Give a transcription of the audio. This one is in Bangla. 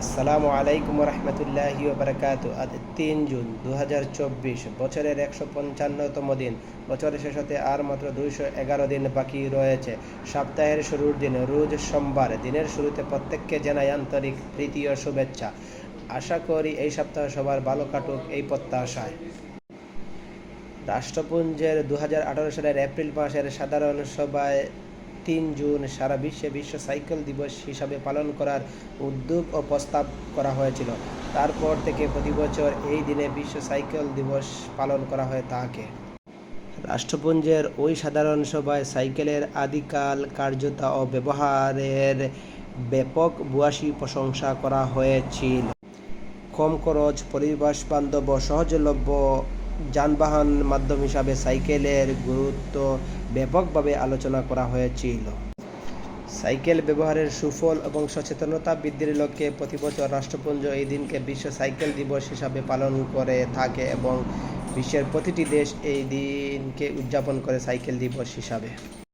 আসসালামু আলাইকুম রহমতুল্লাহি বারাকাতু। আজ 3 জুন 2024, বছরের 155তম দিন। বছরের শেষ হতে আর মাত্র 211 দিন বাকি রয়েছে। সপ্তাহের শুরুর দিন, রোজ সোমবার। দিনের শুরুতে প্রত্যেককে জানাই আন্তরিক প্রীতি ও শুভেচ্ছা। আশা করি এই সপ্তাহ সবার ভালো কাটুক এই প্রত্যাশায়। রাষ্ট্রপুঞ্জের 2018 সালের এপ্রিল মাসের সাধারণ সভায় 3 জুন সারা বিশ্বে বিশ্ব সাইকেল দিবস হিসাবে পালন করার উদ্যোগ ও প্রস্তাব করা হয়েছিল। তারপর থেকে প্রতি বছর এই দিনে বিশ্ব সাইকেল দিবস পালন করা হয়ে থাকে। রাষ্ট্রপুঞ্জের ওই সাধারণ সভায় সাইকেলের আদিকাল, কার্যতা ও ব্যবহারের ব্যাপক ভূয়সী প্রশংসা করা হয়েছিল। কম খরচ, পরিবেশবান্ধব ও সহজলভ্য যানবাহন মাধ্যম হিসাবে সাইকেলের গুরুত্ব ব্যাপকভাবে আলোচনা করা হয়েছিল। সাইকেল ব্যবহারের সুফল এবং সচেতনতা বৃদ্ধির লক্ষ্যে প্রতি বছর রাষ্ট্রপুঞ্জ এই দিনকে বিশ্ব সাইকেল দিবস হিসাবে পালন করে থাকে এবং বিশ্বের প্রতিটি দেশ এই দিনকে উদযাপন করে সাইকেল দিবস হিসাবে।